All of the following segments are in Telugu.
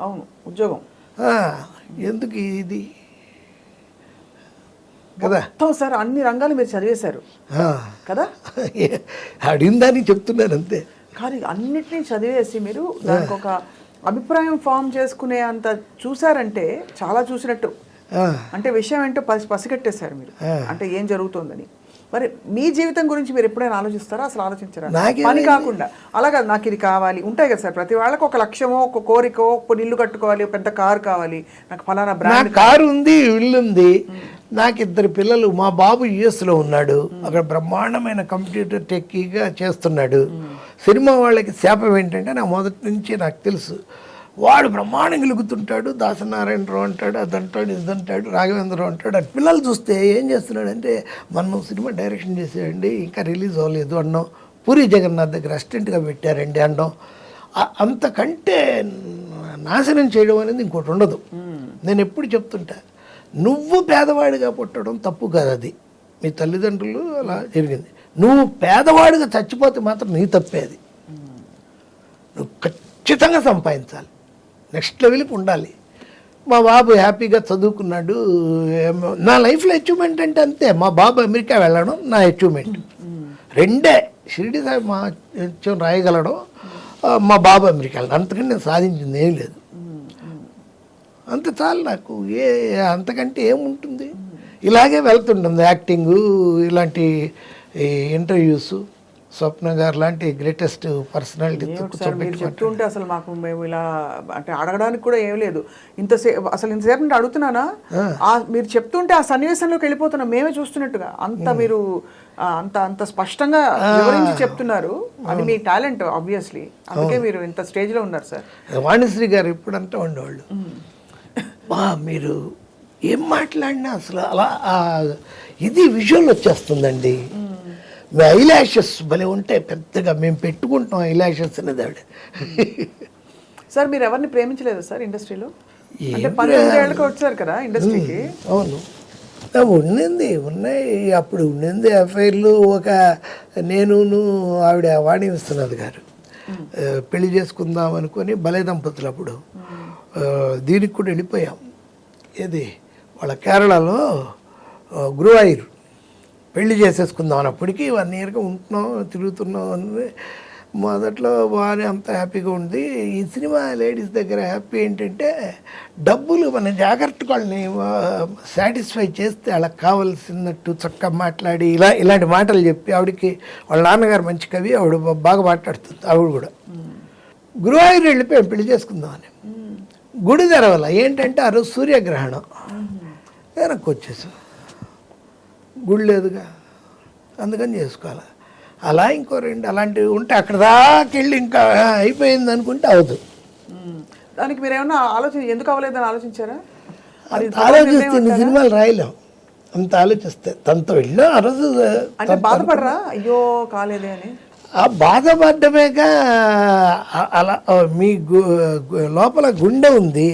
అవును ఉద్యోగం ఎందుకు ఇది కదా మొత్తం సార్ అన్ని రంగాలు మీరు చదివేశారు కదా అడిగిందని చెప్తున్నాను అంతే. కానీ అన్నిటినీ చదివేసి మీరు దానికి ఒక అభిప్రాయం ఫామ్ చేసుకునే అంత చూసారంటే చాలా చూసినట్టు, అంటే విషయం ఏంటో పసిగట్టేశారు మీరు, అంటే ఏం జరుగుతుందని. మరి మీ జీవితం గురించి మీరు ఎప్పుడైనా ఆలోచిస్తారా? అసలు ఆలోచించరా? పని కాకుండా అలాగా నాకు ఇది కావాలి ఉంటాయి కదా సార్, ప్రతి వాళ్ళకి ఒక లక్ష్యమో ఒక కోరికో, ఒక ఇల్లు కట్టుకోవాలి, పెద్ద కారు కావాలి, నాకు ఫలానా బ్రాండ్ కారు ఉంది, ఇల్లు ఉంది, నాకు 2 పిల్లలు. మా బాబు యుఎస్లో ఉన్నాడు, అక్కడ బ్రహ్మాండమైన కంప్యూటర్ టెక్కీగా చేస్తున్నాడు. సినిమా వాళ్ళకి శాపం ఏంటంటే నా మొదటి నుంచి నాకు తెలుసు, వాడు బ్రహ్మాండం గెలుగుతుంటాడు, దాసనారాయణరావు అంటాడు, అదంటాడు, ఇదంటాడు, రాఘవేంద్రరావు అంటాడు. అది పిల్లలు చూస్తే ఏం చేస్తున్నాడంటే, మనం సినిమా డైరెక్షన్ చేసేయండి, ఇంకా రిలీజ్ అవ్వలేదు అన్నాం, పూరి జగన్నాథ్ దగ్గర అసిస్టెంట్గా పెట్టారండి అన్నాం. అంతకంటే నాశనం చేయడం అనేది ఇంకోటి ఉండదు. నేను ఎప్పుడు చెప్తుంటా, నువ్వు పేదవాడిగా పుట్టడం తప్పు కాదు, అది మీ తల్లిదండ్రులు అలా జరిగింది. నువ్వు పేదవాడిగా చచ్చిపోతే మాత్రం నీ తప్పేది. నువ్వు ఖచ్చితంగా సంపాదించాలి, నెక్స్ట్ లెవెల్కి ఉండాలి. మా బాబు హ్యాపీగా చదువుకున్నాడు. నా లైఫ్లో అచీవ్మెంట్ అంటే అంతే, మా బాబు అమెరికా వెళ్ళడం నా అచీవ్మెంట్. 2 షిరిడి సాయి మహత్యం రాయగలడం, మా బాబు అమెరికా వెళ్ళడం, అంతకంటే నేను సాధించింది ఏం లేదు. అంత చాలు నాకు, అంతకంటే ఏముంటుంది. ఇలాగే వెళ్తుంటుంది యాక్టింగు, ఇలాంటి ఇంటర్వ్యూస్. స్వప్న గారు లాంటి గ్రేటెస్ట్ పర్సనాలిటీ చెప్తుంటే అసలు మాకు మేము ఇలా అంటే అడగడానికి కూడా ఏం లేదు. ఇంతసేపు అంటే అడుగుతున్నానా, మీరు చెప్తుంటే ఆ సన్నివేశంలోకి వెళ్ళిపోతున్నాం మేమే చూస్తున్నట్టుగా. అంత మీరు అంత అంత స్పష్టంగా వివరించి చెప్తున్నారు. అది మీ టాలెంట్ ఆబ్వియస్లీ, అందుకే మీరు ఇంత స్టేజ్లో ఉన్నారు సార్. వాణిశ్రీ గారు ఎప్పుడంటే ఉండేవాళ్ళు, మీరు ఏం మాట్లాడినా అసలు అలా ఇది విజువల్ వచ్చేస్తుందండి. మీ ఐలాషెస్ భలే ఉంటాయి, పెద్దగా మేము పెట్టుకుంటాం ఐలాషెస్ అనేది ఆవిడ. సార్ మీరు ఎవరిని ప్రేమించలేదు సార్ ఇండస్ట్రీలో? అంటే 12 ఏళ్ళకి వచ్చారు కదా ఇండస్ట్రీకి. అవును, ఉన్నాయి అప్పుడు ఉండింది అఫైర్లు. ఒక నేను ఆవిడ వాణి విశ్వనాథ్ గారు పెళ్లి చేసుకుందాం అనుకొని భలే దంపతులు అప్పుడు దీనికి కూడా వెళ్ళిపోయాం. ఏది వాళ్ళ కేరళలో గురువాయూర్ పెళ్లి చేసేసుకుందాం అన్నప్పటికీ 1 ఇయర్గా ఉంటున్నాం, తిరుగుతున్నాం అని. మొదట్లో బాగానే అంత హ్యాపీగా ఉంది. ఈ సినిమా లేడీస్ దగ్గర హ్యాపీ ఏంటంటే, డబ్బులు మన జాగ్రత్తగా వాళ్ళని సాటిస్ఫై చేస్తే వాళ్ళకి కావాల్సినట్టు చక్కగా మాట్లాడి ఇలాంటి మాటలు చెప్పి, ఆవిడకి వాళ్ళ నాన్నగారు మంచి కవి, ఆవిడ బాగా మాట్లాడుతుంది. ఆవిడ కూడా గురువాయూర్ వెళ్ళిపోయాం పెళ్లి చేసుకుందామని. గుడి తెరవల ఏంటంటే ఆ రోజు సూర్యగ్రహణం, వెనక్కి వచ్చేసాం. గుడి లేదుగా, అందుకని చేసుకోవాలి. అలా ఇంకో 2 అలాంటివి ఉంటే అక్కడ దాకా వెళ్ళి ఇంకా అయిపోయింది అనుకుంటే అవదు. దానికి మీరు ఏమన్నా ఎందుకు అవ్వలేదని ఆలోచించారా? ఆలోచిస్తే ఇన్ని సినిమాలు రాయలేం, అంత ఆలోచిస్తే. తనతో వెళ్ళాం ఆ రోజు. అంటే బాధపడరా అయ్యో కాలేదే అని? ఆ బాధపడ్డమేగా. అలా మీ లోపల గుండె ఉంది,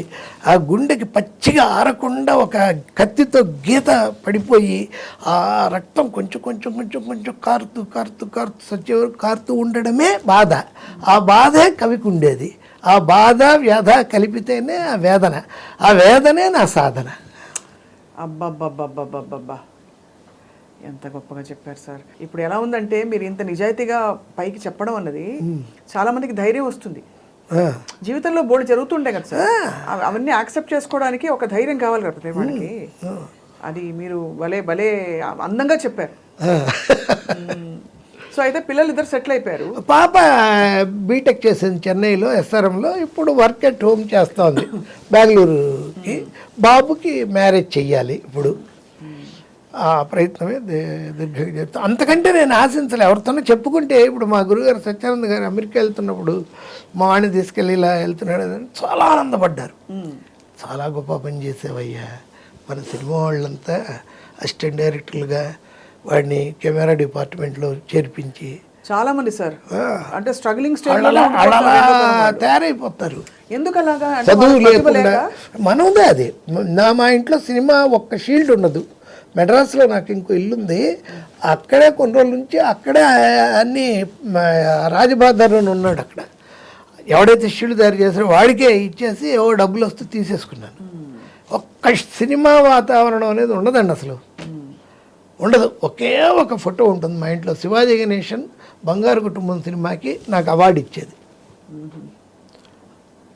ఆ గుండెకి పచ్చిగా ఆరకుండా ఒక కత్తితో గీత పడిపోయి ఆ రక్తం కొంచెం కొంచెం కొంచెం కొంచెం కారుతూ కారుతూ కారుతూ సచ్చేవరకు కారుతూ ఉండడమే బాధ. ఆ బాధే కవికి ఉండేది. ఆ బాధ వ్యధ కలిపితేనే ఆ వేదన, ఆ వేదనే నా సాధన. అబ్బబ్బబ్బబ్బబ్బబ్బా, ఎంత గొప్పగా చెప్పారు సార్. ఇప్పుడు ఎలా ఉందంటే, మీరు ఇంత నిజాయితీగా పైకి చెప్పడం అన్నది చాలా మందికి ధైర్యం వస్తుంది. జీవితంలో బోల్డ్ జరుగుతుంటాయి కదా సార్, అవన్నీ యాక్సెప్ట్ చేసుకోవడానికి ఒక ధైర్యం కావాలి కదా ప్రతి వాడికి. అది మీరు భలే భలే అందంగా చెప్పారు. సో అయితే పిల్లలు 2 సెటిల్ అయిపోయారు. పాప బీటెక్ చేసింది చెన్నైలో ఎస్ఆర్ఎంలో, ఇప్పుడు వర్క్ ఎట్ హోమ్ చేస్తోంది బెంగళూరుకి. బాబుకి మ్యారేజ్ చెయ్యాలి ఇప్పుడు. ఆ ప్రయత్నమే దీర్ఘంగా చెప్తాను. అంతకంటే నేను ఆశించలే. ఎవరితోనో చెప్పుకుంటే, ఇప్పుడు మా గురుగారు సత్యానంద గారు అమెరికా వెళ్తున్నప్పుడు మా వాడిని తీసుకెళ్ళి ఇలా వెళ్తున్నాడు అని చాలా ఆనందపడ్డారు. చాలా గొప్ప పని చేసేవయ్యా, మన సినిమా వాళ్ళంతా అసిస్టెంట్ డైరెక్టర్లుగా వాడిని కెమెరా డిపార్ట్మెంట్లో చేర్పించి చాలా మంది సార్ అంటే స్ట్రగ్లింగ్ స్టేజ్ తయారైపోతారు. ఎందుకు అలాగా? చదువు లేకుండా మనదే అది. మా ఇంట్లో సినిమా ఒక్క షీల్డ్ ఉండదు. మెడ్రాస్లో నాకు ఇంకో ఇల్లుంది, అక్కడే కొన్ని రోజుల నుంచి అక్కడే అన్నీ రాజబాదర్ అని ఉన్నాడు అక్కడ. ఎవడైతే షీల్డ్ తయారు చేశారో వాడికే ఇచ్చేసి ఏవో డబ్బులు వస్తే తీసేసుకున్నాను. ఒక్క సినిమా వాతావరణం అనేది ఉండదండి అసలు, ఉండదు. ఒకే ఒక ఫోటో ఉంటుంది మా ఇంట్లో. శివాజీ గణేశన్ బంగారు కుటుంబం సినిమాకి నాకు అవార్డు ఇచ్చేది.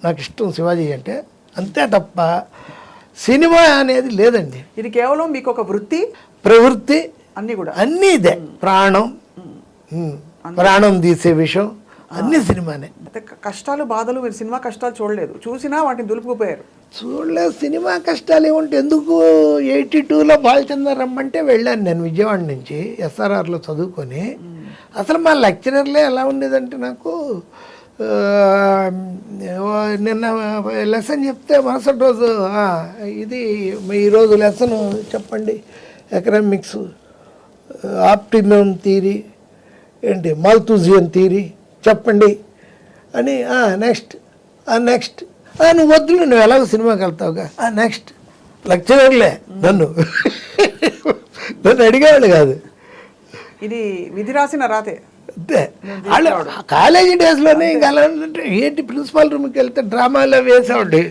నాకు ఇష్టం శివాజీ అంటే, అంతే తప్ప సినిమా అనేది లేదండి. ఇది కేవలం మీకు ఒక వృత్తి, ప్రవృత్తి, అన్నీ కూడా అన్నీ ఇదే. ప్రాణం తీసే విషయం అన్ని సినిమానే. అయితే కష్టాలు బాధలు మీరు సినిమా కష్టాలు చూడలేదు, చూసినా వాటిని దులుపుకుపోయారు. చూడలేదు. సినిమా కష్టాలు ఏముంటే ఎందుకు. 82లో బాలచందర్ రమ్మంటే వెళ్ళాను నేను విజయవాడ నుంచి SRRలో చదువుకొని. అసలు మా లెక్చరర్లే ఎలా ఉండేదంటే నాకు నిన్న లెసన్ చెప్తే మరుసటి రోజు ఇది ఈరోజు లెసన్ చెప్పండి, ఎకనామిక్స్ ఆప్టిమమ్ థియరీ ఏంటి మాల్తూజియన్ థియరీ చెప్పండి అని. నెక్స్ట్ నెక్స్ట్ నువ్వు వద్దులు, నువ్వు ఎలాగో సినిమాకి వెళ్తావుగా. నెక్స్ట్ లెక్చరర్లే నన్ను అడిగేవాళ్ళు కాదు. ఇది విధి రాసిన రాతే. అంతే. వాళ్ళు కాలేజీ డేస్లోనే ఇంకా అలా ఏంటి ప్రిన్సిపాల్ రూమ్కి వెళ్తే డ్రామాలో వేసేవాడి.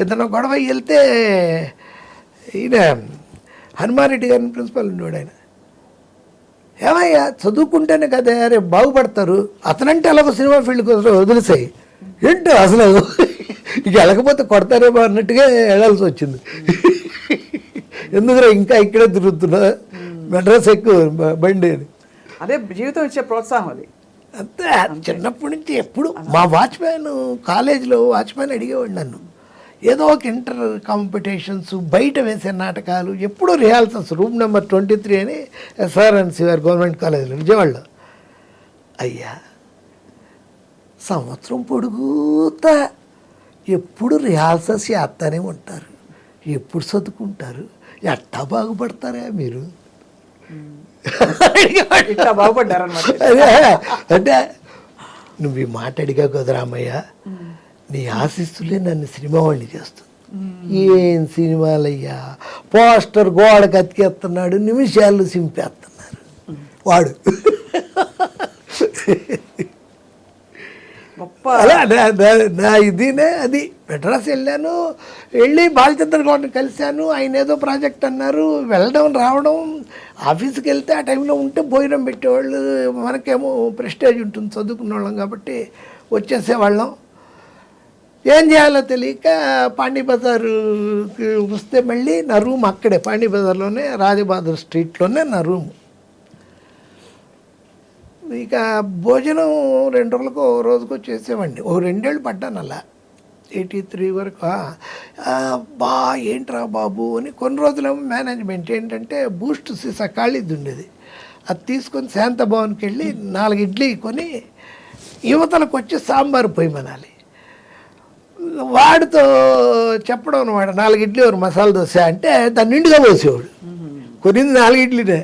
ఏదైనా గొడవ వెళ్తే ఈయన హనుమారెడ్డి గారిని ప్రిన్సిపాల్ ఉండేవాడు. ఆయన ఏమయ్యా చదువుకుంటేనే కదా రేపు బాగుపడతారు, అతనంటే అలాగో సినిమా ఫీల్డ్కి వదిలేసాయి ఏంటో అసలు ఇక వెళ్ళకపోతే కొడతారేమో అన్నట్టుగా వెళ్ళాల్సి వచ్చింది. ఎందుకురా ఇంకా ఇక్కడే తిరుగుతున్నా, మెడ్రాస్ ఎక్కువ బండి అని. అదే జీవితం ఇచ్చే ప్రోత్సాహం అది. అంతే. చిన్నప్పటి నుంచి ఎప్పుడు మా వాచ్మ్యాన్ కాలేజీలో వాచ్మ్యాన్ అడిగేవాడు నన్ను, ఏదో ఒక ఇంటర్ కాంపిటీషన్స్, బయట వేసే నాటకాలు, ఎప్పుడూ రిహార్సల్స్. రూమ్ నెంబర్ 23 అని SRNC గవర్నమెంట్ కాలేజీలో విజయవాడలో. అయ్యా సంవత్సరం పొడుగుతా ఎప్పుడు రిహార్సల్స్ చేస్తానే ఉంటారు, ఎప్పుడు చదువుకుంటారు, ఎట్టా బాగుపడతారా మీరు ఇట్లా బాగుపడ్డారన్నమాట. అంటే నువ్వు ఈ మాట అడిగా కుదరామయ్య, నీ ఆశీస్సులే నన్ను సినిమా వాడిని చేస్తుంది. ఏం సినిమాలయ్యా, పోస్టర్ గోడకు అతికేస్తున్నాడు, నిమిషాలు సింపేస్తున్నారు వాడు. అలా నా ఇదినే అది. మెడ్రాస్ వెళ్ళాను, వెళ్ళి బాలచంద్ర గౌడ్ని కలిశాను. ఆయన ఏదో ప్రాజెక్ట్ అన్నారు, వెళ్ళడం రావడం. ఆఫీస్కి వెళ్తే ఆ టైంలో ఉంటే భోజనం పెట్టేవాళ్ళు, మనకేమో ప్రెస్టేజ్ ఉంటుంది చదువుకున్న వాళ్ళం కాబట్టి వచ్చేసేవాళ్ళం. ఏం చేయాలో తెలియక పాండీ బజారుకి వస్తే మళ్ళీ నా రూమ్ అక్కడే పాండీ బజార్లోనే, రాజబహదూర్ స్ట్రీట్లోనే నా రూమ్. ఇక భోజనం 2 రోజులకు ఓ రోజుకు వచ్చేసేవండి. ఓ 2 ఏళ్ళు పడ్డాను అలా 83 వరకు. బా ఏంట్రా బాబు అని. కొన్ని రోజులేమో మేనేజ్మెంట్ ఏంటంటే బూస్ట్ సీసా ఖాళీది ఉండేది, అది తీసుకొని శాంతభవన్కి వెళ్ళి 4 ఇడ్లీ కొని యువతలకు వచ్చి సాంబారు పొయ్యమనాలి. వాడితో చెప్పడం అనమాట, 4 ఇడ్లీ ఒక మసాలా దోశ అంటే దాన్ని నిండుగా పోసేవాడు. కొనింది 4 ఇడ్లీనే.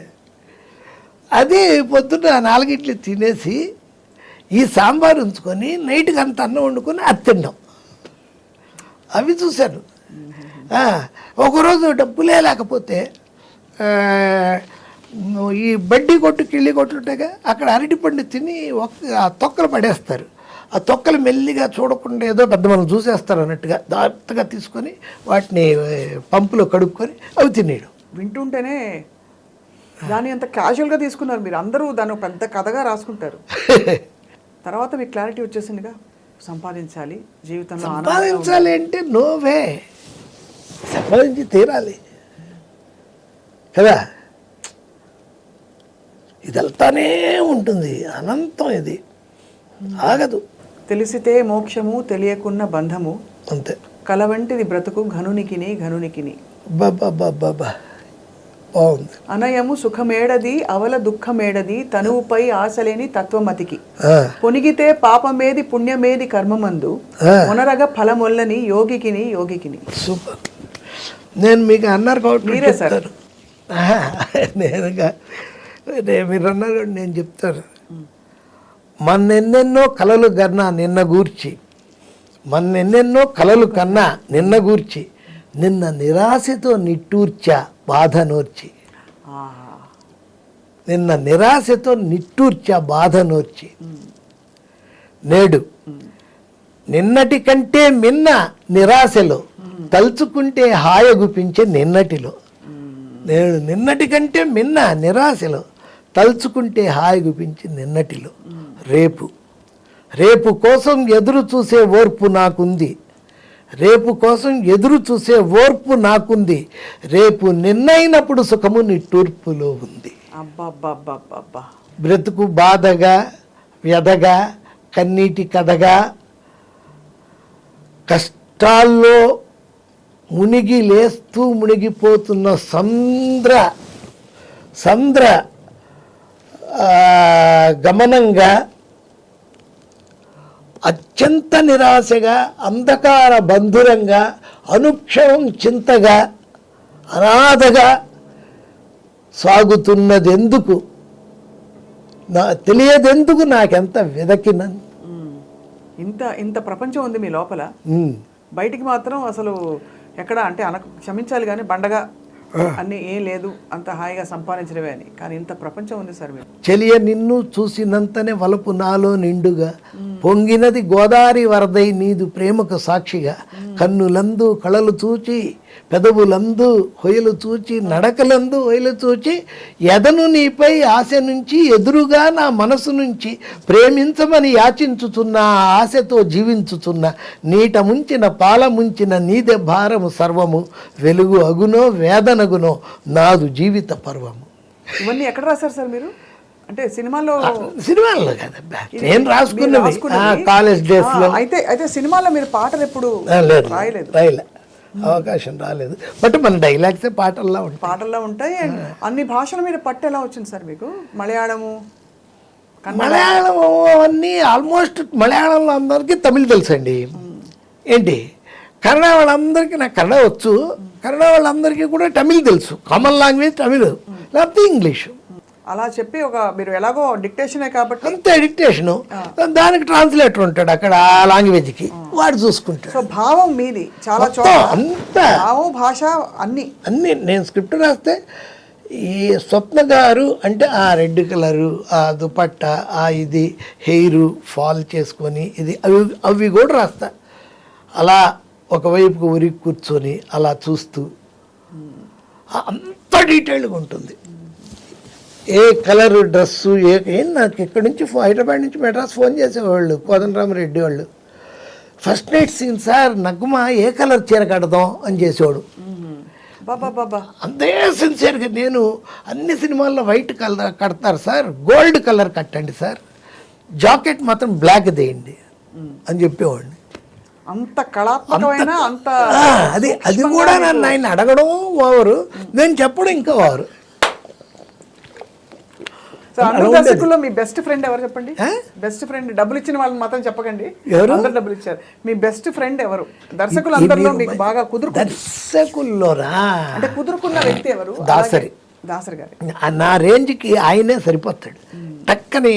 అది పొద్దున్న 4 ఇడ్లీ తినేసి ఈ సాంబార్ ఉంచుకొని నైట్కి అంత అన్నం వండుకొని అది తిన్నాం. అవి చూశాను. ఒకరోజు డబ్బులే లేకపోతే ఈ బడ్డీ కొట్టు కిళ్ళి కొట్లు ఉంటాయిగా, అక్కడ అరటిపండు తిని ఆ తొక్కలు పడేస్తారు. ఆ తొక్కలు మెల్లిగా చూడకుండా ఏదో పెద్ద మనం చూసేస్తారు అన్నట్టుగా జాగ్రత్తగా తీసుకొని వాటిని పంపులో కడుక్కొని అవి తినేయడం. వింటుంటేనే దాన్ని అంత క్యాజువల్గా తీసుకున్నారు మీరు. అందరూ దాన్ని పెద్ద కథగా రాసుకుంటారు. తర్వాత మీకు క్లారిటీ వచ్చేసిందిగా, సంపాదించాలి జీవితంలో. సంపాదించాలి అంటే నోవే, సంపాదించి తీరాలి కదా. ఇది వెళ్తానే ఉంటుంది, అనంతం, ఇది ఆగదు. తెలిసితే మోక్షము, తెలియకున్న బంధము, అంతే. కలవంటిది బ్రతుకు ఘనునికిని ఘనునికిని. బాబా బాబా బాగుంది. అనయము సుఖమేడది, అవల దుఃఖమేడది, తనువుపై ఆశలేని తత్వమతికి. పొనిగితే పాపమేది పుణ్యమేది కర్మమందు, మొనరగ ఫలమొల్లని యోగికిని యోగికిని. సూపర్. నేను మీకు అన్నారు కాబట్టి సార్, మీరు అన్నారు కాబట్టి నేను చెప్తాను. మన్నెన్నెన్నో కలలు కన్నా నిన్న గూర్చి, మన్నెన్నెన్నో కలలు కన్నా నిన్న గూర్చి, నిన్న నిరాశతో నిట్టూర్చా బాధ నోర్చి. నిన్న నిరాశతో నిట్టూర్చా బాధ నోర్చి, నేడు నిన్నటి కంటే మిన్న నిరాశలో, తలుచుకుంటే హాయగుపించే నిన్నటిలో. నేను నిన్నటి కంటే మిన్న నిరాశలో, తలుచుకుంటే హాయగుపించే నిన్నటిలో. రేపు రేపు కోసం ఎదురు చూసే ఓర్పు నాకుంది, రేపు కోసం ఎదురు చూసే ఓర్పు నాకుంది, రేపు నిన్నైనప్పుడు సుఖము నిట్టూర్పులో ఉంది. అబ్బా, బ్రతుకు బాధగా, వ్యధగా, కన్నీటి కథగా, కష్టాల్లో మునిగి లేస్తూ మునిగిపోతున్న సంద్ర గమనంగా, అత్యంత నిరాశగా, అంధకార బంధురంగా, అనుక్షణం చింతగా, అనాథగా సాగుతున్నదెందుకు, తెలియదెందుకు నాకెంత వెదకిన. ఇంత ప్రపంచం ఉంది మీ లోపల, బయటికి మాత్రం అసలు ఎక్కడ అంటే క్షమించాలి కానీ బండగా అన్ని ఏం లేదు, అంత హాయిగా సంపాదించడమే అని. కానీ ఇంత ప్రపంచం ఉంది సార్ మీరు. చెలియ నిన్ను చూసినంతనే వలపు నాలో నిండుగా, పొంగినది గోదావరి వరదై నీదు ప్రేమకు సాక్షిగా, కన్నులందు కళలు చూచి, పెదవులందు హొయలు చూచి, నడకలందు హొయలు చూచి, ఎదను నీపై ఆశ నుంచి, ఎదురుగా నా మనసు నుంచి ప్రేమించమని యాచించుచున్న, ఆశతో జీవించుచున్న, నీట ముంచిన పాల ముంచిన నీదే భారము సర్వము, వెలుగు అగునో వేదనగునో నాదు జీవిత పర్వము. ఇవన్నీ ఎక్కడ రాశారు సార్ మీరు? అంటే సినిమాలో కదబ్బా, నేను రాసుకున్నది కాలేజ్ డేస్ లో. అయితే సినిమాలో మీరు పాటలు ఎప్పుడు రాయలేదు? రాయలే, అవకాశం రాలేదు. బట్ మన డైలాగ్సే పాటల్లో ఉంటాయి. అన్ని భాషల మీద పట్టు ఎలా వచ్చింది సార్ మీకు? మలయాళము అవన్నీ ఆల్మోస్ట్. మలయాళంలో అందరికీ తమిళ్ తెలుసండి. ఏంటి కన్నడ వాళ్ళందరికీ, నాకు కన్నడ వచ్చు, కన్నడ వాళ్ళందరికీ కూడా తమిళ్ తెలుసు. కామన్ లాంగ్వేజ్ తమిళ్, లేకపోతే ఇంగ్లీషు. అలా చెప్పి మీరు ఎలాగో డిక్టేషనే కాబట్టి అంతే, డిక్టేషను. దానికి ట్రాన్స్లేటర్ ఉంటాడు అక్కడ ఆ లాంగ్వేజ్కి, వాడు చూసుకుంటాడు. సో భావం మీది చాలా అంతా, భావం భాష అన్ని. నేను స్క్రిప్ట్ రాస్తే ఈ స్వప్న గారు అంటే ఆ రెడ్ కలరు, ఆ దుపట్టా, ఆ ఇది హెయిర్ ఫాల్ చేసుకొని ఇది అవి కూడా రాస్తా. అలా ఒకవైపుకు ఉరికి కూర్చొని అలా చూస్తూ అంత డీటెయిల్గా ఉంటుంది. ఏ కలరు డ్రెస్సు, నాకు ఇక్కడి నుంచి హైదరాబాద్ నుంచి మెడ్రాస్ ఫోన్ చేసేవాళ్ళు, కోదండరామరెడ్డి వాళ్ళు. First night scene sir, Nagma ఏ కలర్ చీర కడదాం అని చేసేవాడు. అంతే సిన్సియర్గా. నేను అన్ని సినిమాల్లో వైట్ కలర్ కడతారు సార్, గోల్డ్ కలర్ కట్టండి సార్, జాకెట్ మాత్రం బ్లాక్ దేయండి అని చెప్పేవాడిని. అంత కళాత్మకమైన అంత అది కూడా నన్ను ఆయన అడగడం ఓవరు, నేను చెప్పడం ఇంకా ఓవరు. దర్శకుల్లో మీ బెస్ట్ ఫ్రెండ్ ఎవరు చెప్పండి? బెస్ట్ ఫ్రెండ్, డబ్బులు ఇచ్చిన వాళ్ళని మాత్రం చెప్పకండి, అందరు డబ్బులు ఇచ్చారు. మీ బెస్ట్ ఫ్రెండ్ ఎవరు దర్శకులు అందరిలో మీకు బాగా దర్శకుల్లోరా అంటే కుదురుకున్న వ్యక్తి ఎవరు? దాసరి గారు. నా రేంజ్కి ఆయనే సరిపోతాడు. టక్కని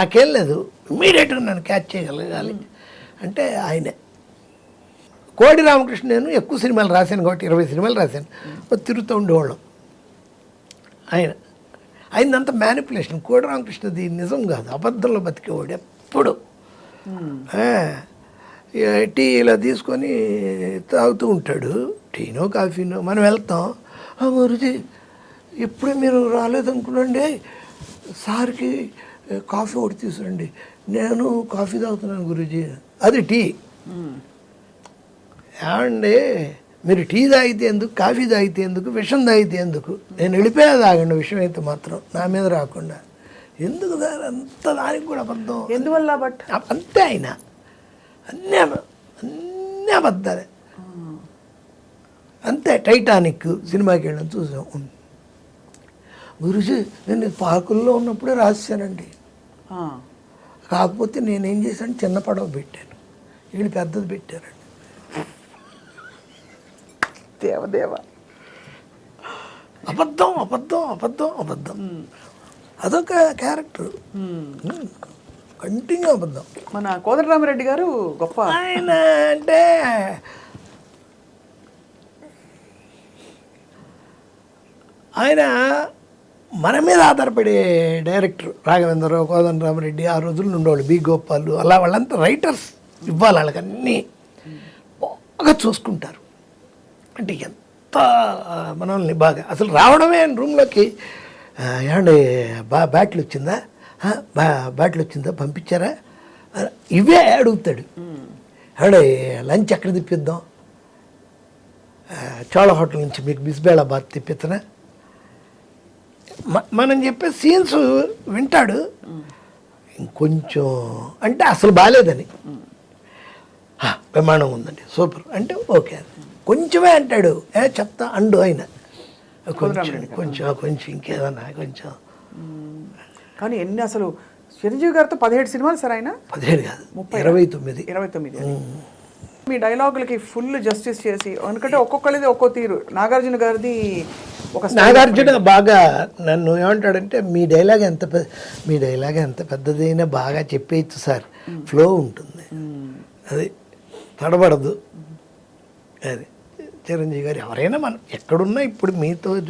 నాకేం లేదు, ఇమ్మీడియట్గా నన్ను క్యాచ్ చేయగలగాలి అంటే ఆయనే. కోడి రామకృష్ణ నేను ఎక్కువ సినిమాలు రాశాను కాబట్టి 20 సినిమాలు రాశాను, తిరుగుతూ ఉండేవాళ్ళం. ఆయనంత మ్యానిపులేషన్. కోడి రామకృష్ణది నిజం కాదు, అబద్ధంలో బతికేవాడు ఎప్పుడు. టీ ఇలా తీసుకొని తాగుతూ ఉంటాడు, టీనో కాఫీనో. మనం వెళ్తాం, గురుజీ ఎప్పుడే మీరు రాలేదనుకున్నాండి, సార్కి కాఫీ ఒకటి తీసుకురండి. నేను కాఫీ తాగుతున్నాను గురుజీ. అది టీ. ఏమండి మీరు టీ తాగితే ఎందుకు, కాఫీ తాగితే ఎందుకు, విషం తాగితే ఎందుకు? నేను వెళ్ళిపోయా తాగండి, విషం అయితే మాత్రం నా మీద రాకుండా. ఎందుకు అంత దానికి కూడా అబద్ధం ఎందువల్ల? బట్ అంతే, ఆయన అన్నీ అబద్ధాలే. అంతే. టైటానిక్ సినిమాకి వెళ్ళాను, చూసాం. గురుజీ నేను పార్కుల్లో ఉన్నప్పుడే రాశానండి, కాకపోతే నేనేం చేశాను, చిన్న పడవ పెట్టాను, వీళ్ళు పెద్దది పెట్టారండి. దేవదేవ, అబద్ధం అబద్ధం అబద్ధం అబద్ధం. అదొక క్యారెక్టర్, కంటిన్యూ అబద్ధం. మన కోదండరామరెడ్డి గారు గొప్ప. ఆయన అంటే ఆయన మన మీద ఆధారపడే డైరెక్టర్. రాఘవేంద్రరావు, కోదండరామరెడ్డి ఆ రోజుల్లో ఉండేవాళ్ళు, బి గోపాల్, అలా వాళ్ళంతా రైటర్స్. ఇవ్వాలి వాళ్ళకి అన్నీ బాగా చూసుకుంటారు. అంటే ఎంత మనల్ని బాగా అసలు రావడమే రూమ్లోకి ఏమండి బ్యాట్లు వచ్చిందా, బ్యాట్లు వచ్చిందా, పంపించారా, ఇవే అడుగుతాడు. ఏమండి లంచ్ ఎక్కడ తిప్పిద్దాం, చోళ హోటల్ నుంచి మీకు బిస్బేళాబాద్ తిప్పిద్దనా, మనం చెప్పే సీన్స్ వింటాడు. ఇంకొంచెం అంటే అసలు బాగాలేదని, ప్రమాణం ఉందండి సూపర్ అంటే ఓకే కొంచెమే అంటాడు, చెప్తా అండు ఆయన కొంచెం ఇంకేదన్నా కొంచెం. కానీ ఎన్ని అసలు చిరంజీవి గారితో 17 సినిమాలు సార్ ఆయన? 17 కాదు 29. 29. మీ డైలాగులకి ఫుల్ జస్టిస్ చేసి, ఎందుకంటే ఒక్కొక్కరిది ఒక్కో తీరు. నాగార్జున గారిది ఒక నాగార్జున బాగా నన్ను ఏమంటాడంటే మీ డైలాగ్ ఎంత పెద్దదైనా బాగా చెప్పేయచ్చు సార్, ఫ్లో ఉంటుంది, అది తడబడదు. అది చిరంజీవి గారు ఎవరైనా మనం ఎక్కడున్నా ఇప్పుడు మీతో